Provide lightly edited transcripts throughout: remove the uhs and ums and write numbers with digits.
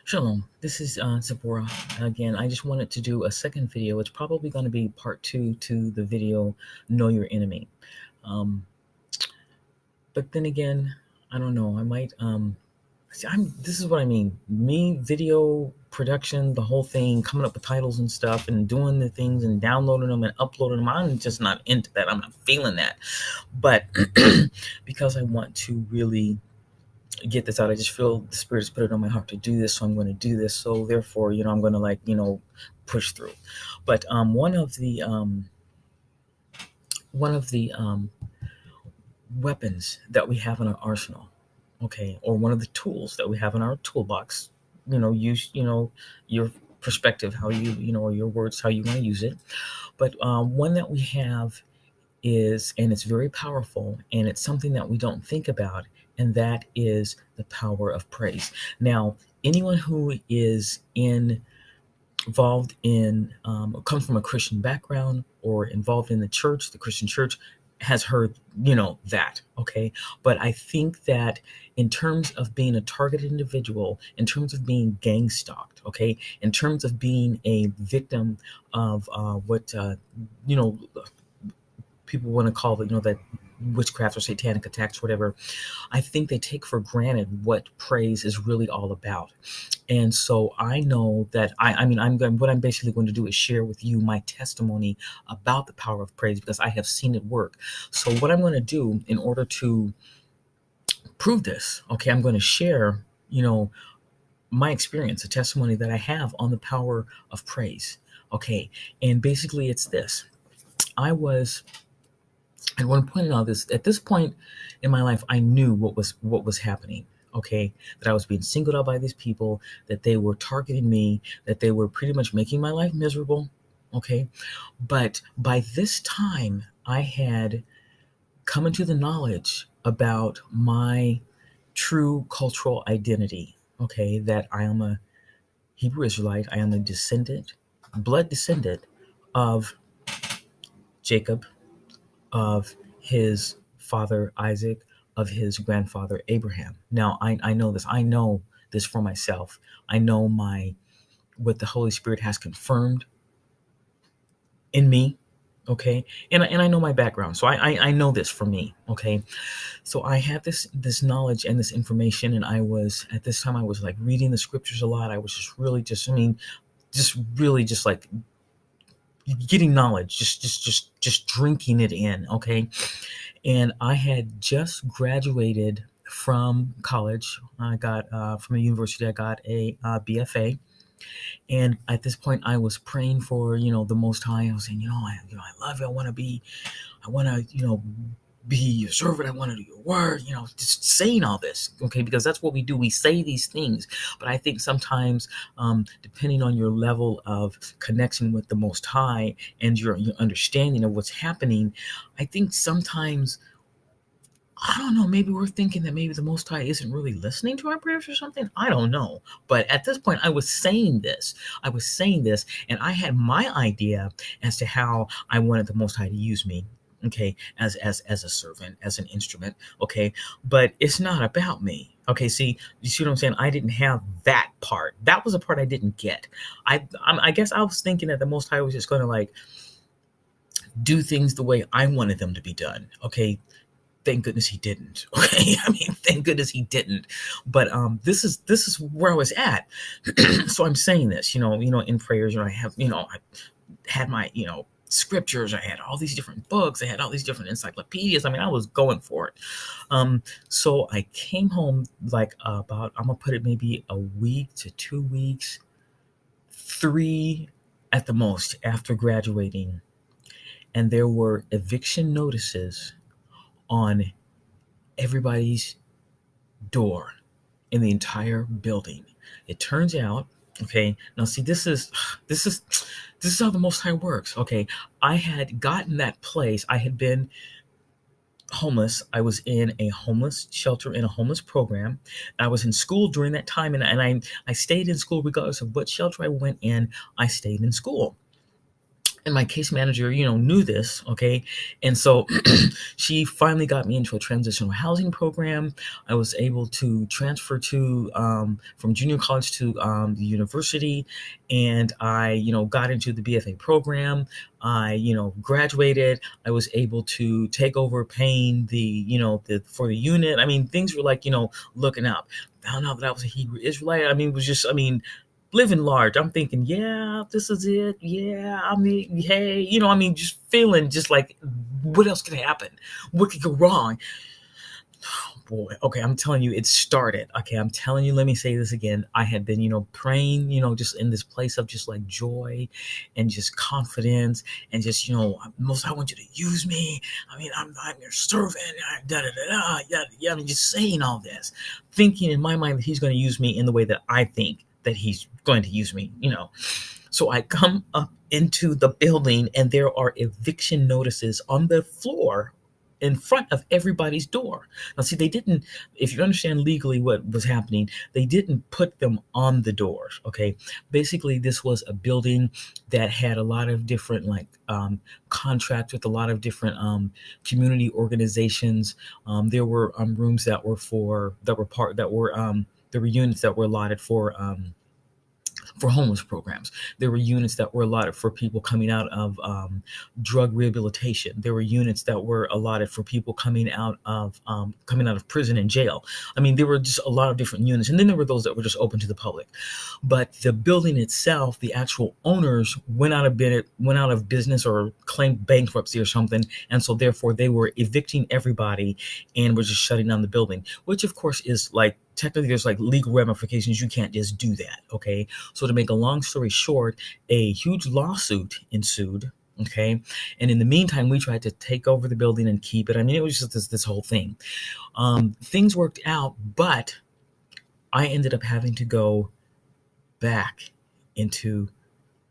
Shalom, this is Zipporah. Again, I just wanted to do a second video. It's probably going to be part 2 to the video, Know Your Enemy. Um, but then again, I don't know. I might, see, this is what I mean. Me, video production, the whole thing, coming up with titles and stuff and doing the things and downloading them and uploading them. I'm just not into that. I'm not feeling that. But because I want to really get this out. I just feel the Spirit's put it on my heart to do this, so I'm going to do this. So therefore, I'm going to push through. But one of the weapons that we have in our arsenal, okay, or one of the tools that we have in our toolbox, use your perspective, how or your words, how you want to use it. But one that we have is, and it's very powerful, and it's something that we don't think about, and that is the power of praise. Now, anyone who is involved in, comes from a Christian background or involved in the church, the Christian church, has heard, that, okay? But I think that in terms of being a targeted individual, in terms of being gang stalked, okay, in terms of being a victim of what, people want to call it, that witchcraft or satanic attacks, whatever, I think they take for granted what praise is really all about. And so I know that what I'm basically going to do is share with you my testimony about the power of praise because I have seen it work. So what I'm going to do in order to prove this, okay, I'm going to share, my experience, a testimony that I have on the power of praise. Okay. And basically it's this. I want to point out this. At this point in my life, I knew what was happening. Okay, that I was being singled out by these people, that they were targeting me, that they were pretty much making my life miserable. Okay, but by this time, I had come into the knowledge about my true cultural identity. Okay, that I am a Hebrew Israelite. I am a blood descendant of Jacob, of his father Isaac, of his grandfather Abraham. Now I know this. I know this for myself. I know what the Holy Spirit has confirmed in me. Okay, and I know my background, so I know this for me. Okay, so I had this knowledge and this information, and I was at this time I was like reading the scriptures a lot. I was just really just like getting knowledge, just drinking it in. Okay, and I had just graduated from college. I got from the university. I got a BFA, and at this point, I was praying for the Most High. I was saying, I love you. I want to be your servant. I want to do your word. Just saying all this, okay, because that's what we do. We say these things, but I think sometimes, depending on your level of connection with the Most High and your understanding of what's happening, I think sometimes, I don't know, maybe we're thinking that maybe the Most High isn't really listening to our prayers or something. I don't know. But at this point, I was saying this, and I had my idea as to how I wanted the Most High to use me, okay, as a servant, as an instrument, okay. But it's not about me. Okay, see, you see what I'm saying? I didn't have that part. That was a part I didn't get. I guess I was thinking that the Most High was just going to like do things the way I wanted them to be done. Okay, thank goodness he didn't. Okay, thank goodness he didn't. But this is where I was at. So I'm saying this, in prayers. I have, I had my, scriptures. I had all these different books. I had all these different encyclopedias. I was going for it. So I came home like about, I'm gonna put it maybe a week to 2 weeks, 3 at the most after graduating, and there were eviction notices on everybody's door in the entire building. It turns out, okay, now see, this is how the Most High works. Okay, I had gotten that place. I had been homeless. I was in a homeless shelter, in a homeless program. I was in school during that time, and I stayed in school regardless of what shelter I went in. I stayed in school. And my case manager, knew this, okay? And so she finally got me into a transitional housing program. I was able to transfer to from junior college to the university, and I, got into the BFA program. I, graduated. I was able to take over paying for the unit. I mean, things were like, looking up. Found out that I was a Hebrew Israelite. I mean, it was just, living large. I'm thinking, yeah, this is it. Yeah, I mean, hey, just feeling just like, what else could happen? What could go wrong? Oh boy. Okay, I'm telling you, it started. Okay, I'm telling you, let me say this again. I had been, praying, just in this place of just like joy and just confidence and just, most I want you to use me. I mean, I'm your servant. Da da da da. Yeah, yeah. I mean, just saying all this, thinking in my mind that he's going to use me in the way that I think that he's going to use me. So I come up into the building and there are eviction notices on the floor in front of everybody's door. Now, see, they didn't, if you understand legally what was happening, they didn't put them on the doors. Okay. Basically, this was a building that had a lot of different, like, contracts with a lot of different community organizations. There were rooms that were there were units that were allotted for homeless programs. There were units that were allotted for people coming out of drug rehabilitation. There were units that were allotted for people coming out of prison and jail. I mean, there were just a lot of different units, and then there were those that were just open to the public. But the building itself, the actual owners went out of business or claimed bankruptcy or something, and so therefore they were evicting everybody and were just shutting down the building. Which of course is like, technically there's like legal ramifications. You can't just do that. Okay. So to make a long story short, a huge lawsuit ensued. Okay. And in the meantime, we tried to take over the building and keep it. I mean, it was just this whole thing. Things worked out, but I ended up having to go back into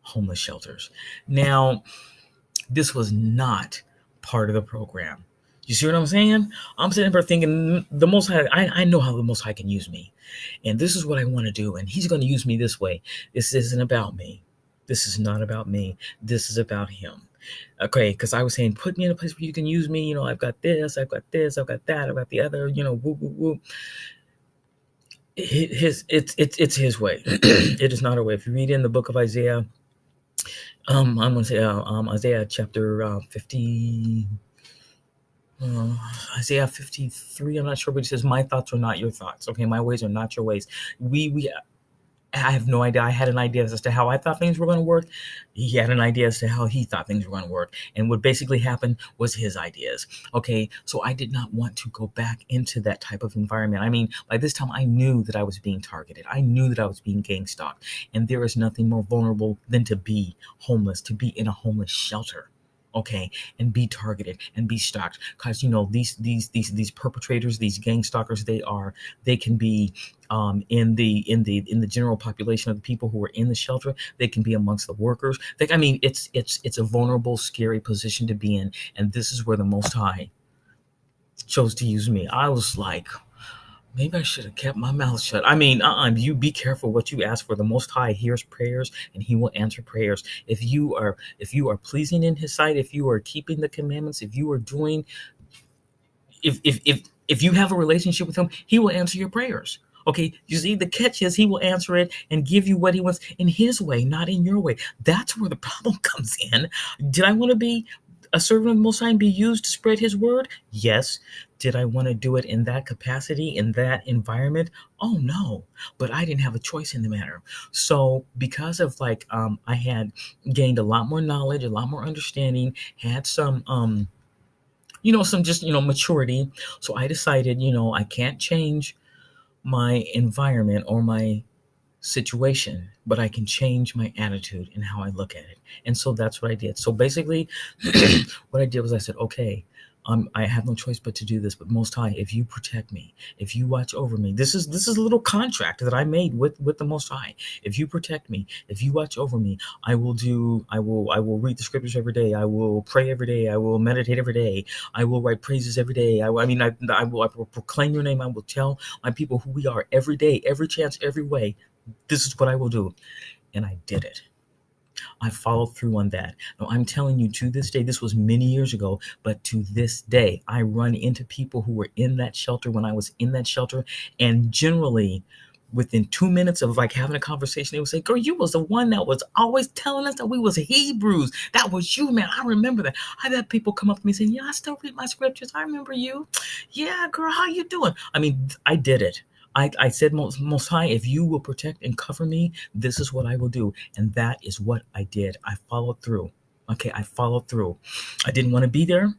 homeless shelters. Now, this was not part of the program. You see what I'm saying? I'm sitting there thinking, the Most High, I know how the Most High can use me. And this is what I want to do. And he's going to use me this way. This isn't about me. This is not about me. This is about him. Okay, because I was saying, put me in a place where you can use me. I've got this, I've got this, I've got that, I've got the other, whoop, whoop, whoop. It's his way. It is not our way. If you read in the book of Isaiah, I'm going to say Isaiah chapter 50, Isaiah 53. I'm not sure, but it says, "My thoughts are not your thoughts." Okay, my ways are not your ways. I have no idea. I had an idea as to how I thought things were going to work. He had an idea as to how he thought things were going to work. And what basically happened was his ideas. Okay, so I did not want to go back into that type of environment. I mean, by this time, I knew that I was being targeted. I knew that I was being gang stalked. And there is nothing more vulnerable than to be homeless, to be in a homeless shelter. Okay, and be targeted and be stalked, because these perpetrators, these gang stalkers, they can be in the general population of the people who are in the shelter. They can be amongst the workers. It's a vulnerable, scary position to be in, and this is where the Most High chose to use me. I was like, maybe I should have kept my mouth shut. I mean, you be careful what you ask for. The Most High hears prayers, and He will answer prayers. If you are pleasing in His sight, if you are keeping the commandments, if you are doing, if you have a relationship with Him, He will answer your prayers. Okay, you see, the catch is He will answer it and give you what He wants in His way, not in your way. That's where the problem comes in. Did I want to be a servant of the Most High and be used to spread His word? Yes. Did I want to do it in that capacity, in that environment? Oh no, but I didn't have a choice in the matter. So because of I had gained a lot more knowledge, a lot more understanding, had some some just maturity. So I decided, I can't change my environment or my situation, but I can change my attitude and how I look at it. And so that's what I did. So basically, what I did was I said, okay, I have no choice but to do this. But Most High, if you protect me, if you watch over me, this is a little contract that I made with the Most High. If you protect me, if you watch over me, I will read the scriptures every day. I will pray every day. I will meditate every day. I will write praises every day. I will proclaim your name. I will tell my people who we are every day, every chance, every way. This is what I will do. And I did it. I followed through on that. Now, I'm telling you, to this day, this was many years ago, but to this day, I run into people who were in that shelter when I was in that shelter, and generally, within 2 minutes of like having a conversation, they would say, "Girl, you was the one that was always telling us that we was Hebrews. That was you, man. I remember that." I've had people come up to me saying, "Yeah, I still read my scriptures. I remember you. Yeah, girl, how you doing?" I mean, I did it. I said, most high, if you will protect and cover me, this is what I will do. And that is what I did. I followed through. Okay, I followed through. I didn't want to be there.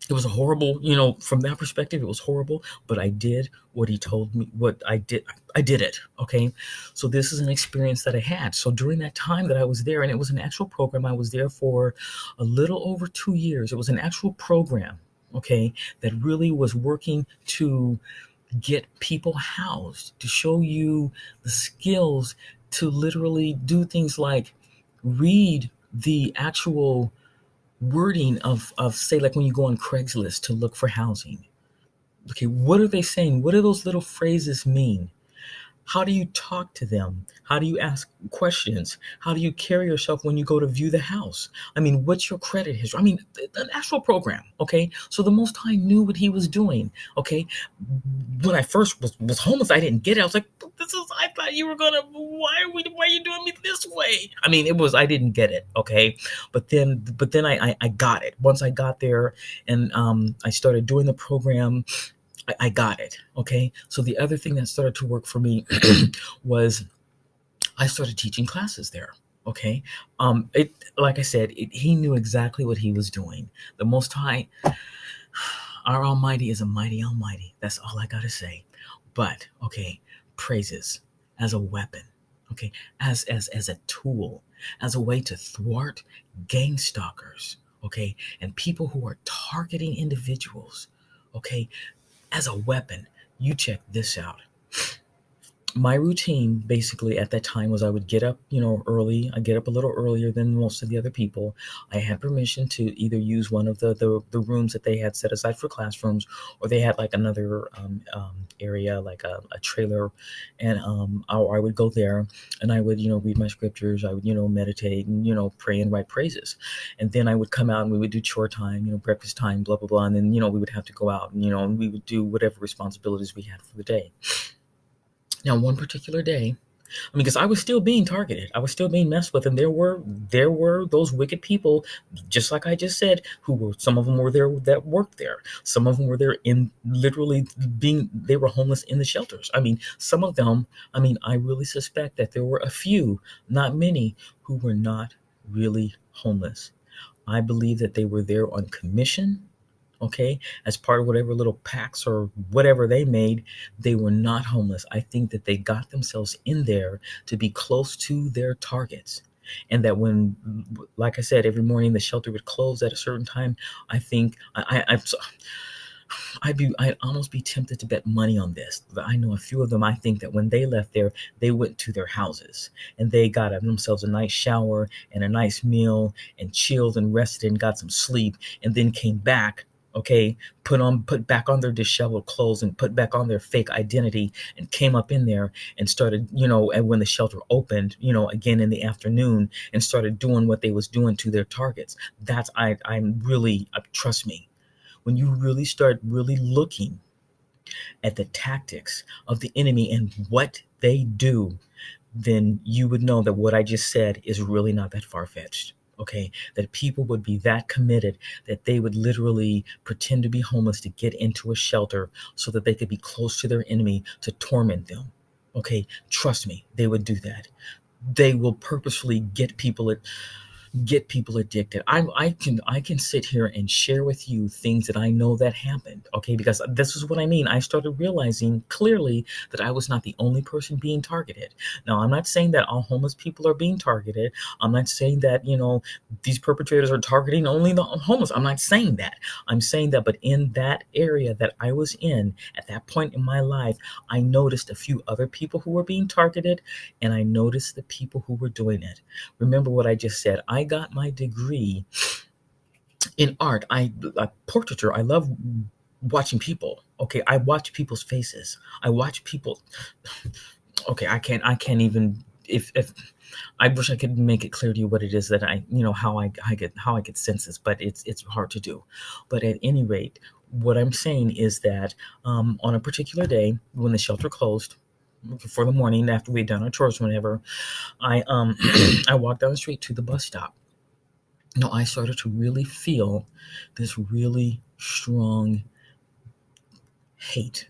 It was a horrible, from that perspective, it was horrible, but I did what he told me. What I did it. Okay. So this is an experience that I had. So during that time that I was there, and it was an actual program, I was there for a little over 2 years. It was an actual program, okay, that really was working to get people housed, to show you the skills to literally do things like read the actual wording of say, like when you go on Craigslist to look for housing. Okay, what are they saying? What do those little phrases mean? How do you talk to them? How do you ask questions? How do you carry yourself when you go to view the house? I mean, what's your credit history? I mean, an actual program, okay? So the Most High knew what he was doing, okay? When I first was homeless, I didn't get it. I was like, I thought you were gonna, why are you doing me this way? I mean, I didn't get it, okay? But then I got it. Once I got there and I started doing the program, I got it. Okay. So the other thing that started to work for me was I started teaching classes there. Okay. Like I said, he knew exactly what he was doing. The Most High, our Almighty, is a mighty Almighty. That's all I got to say. But, okay, praises as a weapon. Okay. As a tool, as a way to thwart gang stalkers. Okay. And people who are targeting individuals. Okay, as a weapon. You check this out. My routine basically at that time was I would get up, early. I get up a little earlier than most of the other people. I had permission to either use one of the rooms that they had set aside for classrooms, or they had like another area, like a trailer, and I would go there and I would, read my scriptures. I would, meditate and, pray and write praises. And then I would come out and we would do chore time, breakfast time, blah, blah, blah. And then, we would have to go out and, and we would do whatever responsibilities we had for the day. Now, one particular day, I mean, because I was still being targeted, I was still being messed with, and there were those wicked people, just like I just said, who were, some of them were there that worked there, some of them were there in literally they were homeless in the shelters. I mean, some of them, I mean, I really suspect that there were a few, not many, who were not really homeless. I believe that they were there on commission, okay, as part of whatever little packs or whatever they made. They were not homeless. I think that they got themselves in there to be close to their targets. And that when, like I said, every morning the shelter would close at a certain time, I think I'd almost be tempted to bet money on this. I know a few of them. I think that when they left there, they went to their houses and they got themselves a nice shower and a nice meal and chilled and rested and got some sleep, and then came back. Okay, put back on their disheveled clothes and put back on their fake identity, and came up in there and started, and when the shelter opened, again in the afternoon, and started doing what they was doing to their targets. I'm really, trust me, when you really start really looking at the tactics of the enemy and what they do, then you would know that what I just said is really not that far-fetched. Okay, that people would be that committed that they would literally pretend to be homeless to get into a shelter so that they could be close to their enemy to torment them. Okay, trust me, they would do that. They will purposefully get people addicted. I can sit here and share with you things that I know that happened, okay? Because this is what I mean. I started realizing clearly that I was not the only person being targeted. Now, I'm not saying that all homeless people are being targeted. I'm not saying that, these perpetrators are targeting only the homeless. I'm not saying that. I'm saying that, but in that area that I was in at that point in my life, I noticed a few other people who were being targeted, and I noticed the people who were doing it. Remember what I just said. I got my degree in art. Portraiture. I love watching people. Okay, I watch people's faces. I watch people. Okay, I can't even. if I wish I could make it clear to you what it is that how I get sense this, but it's hard to do. But at any rate, what I'm saying is that on a particular day when the shelter closed for the morning after we'd done our chores, whenever I I walked down the street to the bus stop. I started to really feel this really strong hate.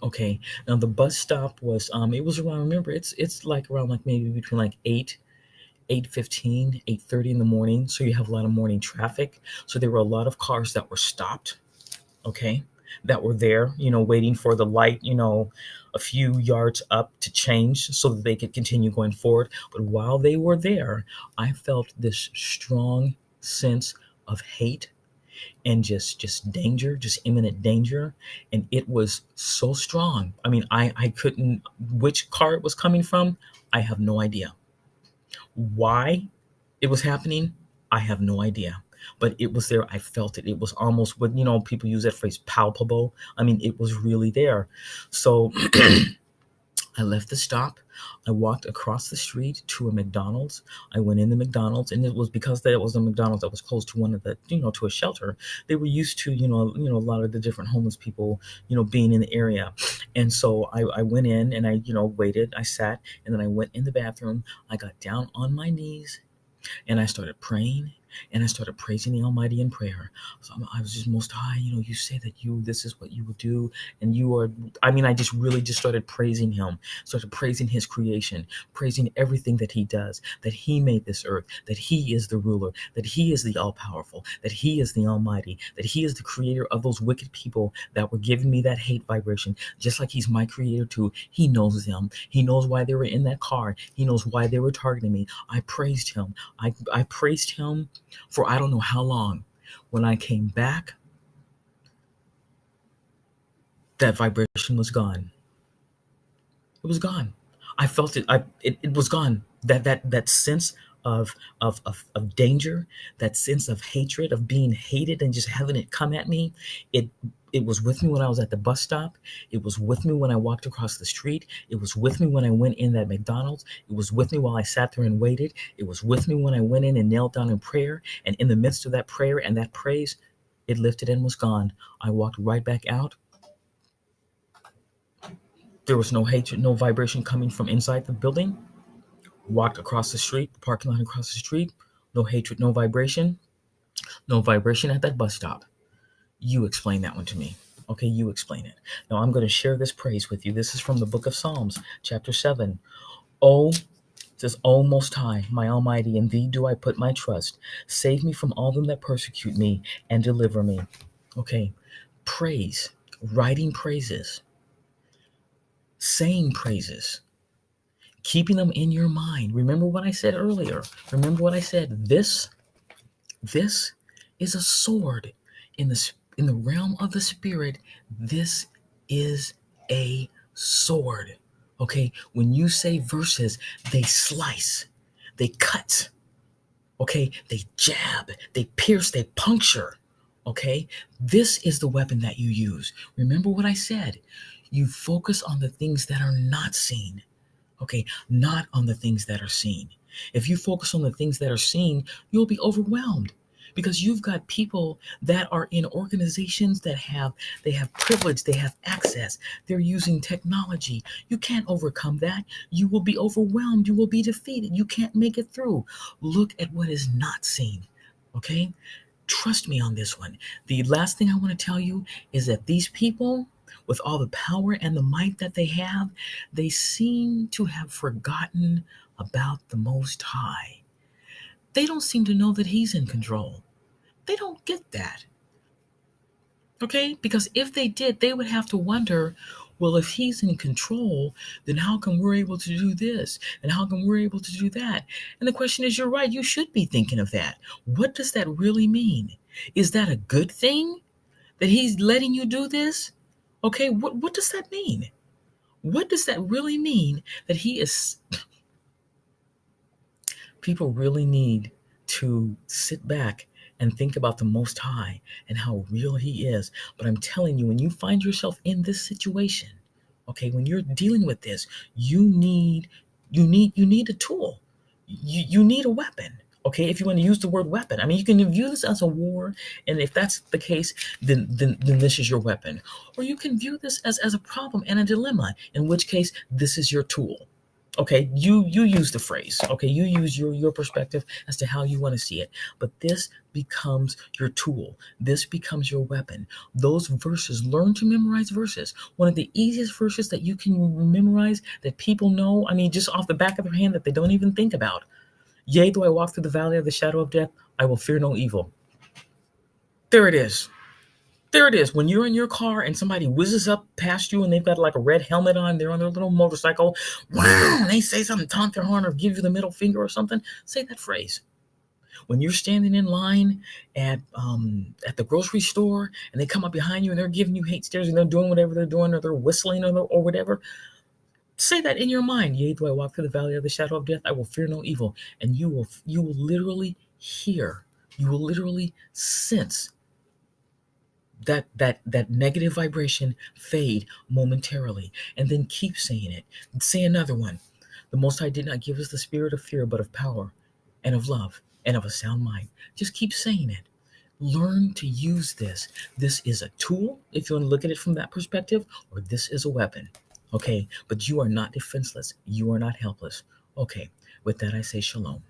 Okay. Now the bus stop was it was around, remember, it's like around like maybe between like 8:15, 8:30 in the morning. So you have a lot of morning traffic. So there were a lot of cars that were stopped, okay, that were there, waiting for the light, a few yards up to change so that they could continue going forward. But while they were there, I felt this strong sense of hate and just danger, just imminent danger. And it was so strong. I mean, I couldn't, which car it was coming from, I have no idea. Why it was happening, I have no idea. But it was there. I felt it. It was almost what, people use that phrase, palpable. I mean, it was really there. So I left the stop. I walked across the street to a McDonald's. I went in the McDonald's, and it was because that was a McDonald's that was close to one of the, to a shelter. They were used to, a lot of the different homeless people, being in the area. And so I went in and I, waited. I sat, and then I went in the bathroom. I got down on my knees and I started praying, and I started praising the Almighty in prayer. So I was just, Most High, you say that this is what you will do. And you are, I mean, I just really just started praising him, started praising his creation, praising everything that he does, that he made this earth, that he is the ruler, that he is the all powerful, that he is the Almighty, that he is the creator of those wicked people that were giving me that hate vibration, just like he's my creator too. He knows them. He knows why they were in that car. He knows why they were targeting me. I praised him. I praised him for I don't know how long. When I came back, that vibration was gone. It was gone. I felt it. It was gone. That sense of danger, that sense of hatred, of being hated and just having it come at me. It it was with me when I was at the bus stop. It was with me when I walked across the street. It was with me when I went in that McDonald's. It was with me while I sat there and waited. It was with me when I went in and knelt down in prayer. And in the midst of that prayer and that praise, it lifted and was gone. I walked right back out. There was no hatred, no vibration coming from inside the building. Walked across the street, the parking lot across the street. No hatred, no vibration. No vibration at that bus stop. You explain that one to me. Okay, you explain it. Now I'm going to share this praise with you. This is from the book of Psalms, chapter 7. Oh, it says, O Most High, my Almighty, in thee do I put my trust. Save me from all them that persecute me and deliver me. Okay, praise, writing praises, saying praises, keeping them in your mind. Remember what I said earlier. Remember what I said. This is a sword in the realm of the spirit. This is a sword. Okay, when you say verses, they slice, they cut, okay, they jab, they pierce, they puncture. Okay, this is the weapon that you use. Remember what I said. You focus on the things that are not seen. Okay, not on the things that are seen. If you focus on the things that are seen, you'll be overwhelmed because you've got people that are in organizations that they have privilege, they have access, they're using technology. You can't overcome that. You will be overwhelmed, you will be defeated, you can't make it through. Look at what is not seen. Okay, trust me on this one. The last thing I want to tell you is that these people, with all the power and the might that they have, they seem to have forgotten about the Most High. They don't seem to know that He's in control. They don't get that. Okay? Because if they did, they would have to wonder, well, if He's in control, then how come we're able to do this? And how come we're able to do that? And the question is, you're right, you should be thinking of that. What does that really mean? Is that a good thing that He's letting you do this? Okay, what does that mean? What does that really mean that He is? People really need to sit back and think about the Most High and how real He is. But I'm telling you, when you find yourself in this situation, okay, when you're dealing with this, you need You need a tool. You need a weapon. Okay, if you want to use the word weapon, I mean, you can view this as a war, and if that's the case, then this is your weapon. Or you can view this as a problem and a dilemma, in which case this is your tool. Okay, you use the phrase. Okay, you use your perspective as to how you want to see it, but this becomes your tool. This becomes your weapon. Those verses, learn to memorize verses. One of the easiest verses that you can memorize that people know, I mean, just off the back of their hand, that they don't even think about. Yea, though I walk through the valley of the shadow of death, I will fear no evil. There it is. There it is. When you're in your car and somebody whizzes up past you and they've got like a red helmet on, they're on their little motorcycle, wow, and they say something, taunt their horn or give you the middle finger or something, say that phrase. When you're standing in line at the grocery store and they come up behind you and they're giving you hate stares and they're doing whatever they're doing, or they're whistling, or whatever, say that in your mind. Yea, though I walk through the valley of the shadow of death, I will fear no evil. And you will literally hear, you will literally sense that negative vibration fade momentarily, and then keep saying it. Say another one. The Most High did not give us the spirit of fear, but of power and of love and of a sound mind. Just keep saying it. Learn to use this. This is a tool, if you want to look at it from that perspective, or this is a weapon. Okay, but you are not defenseless. You are not helpless. Okay, with that I say shalom.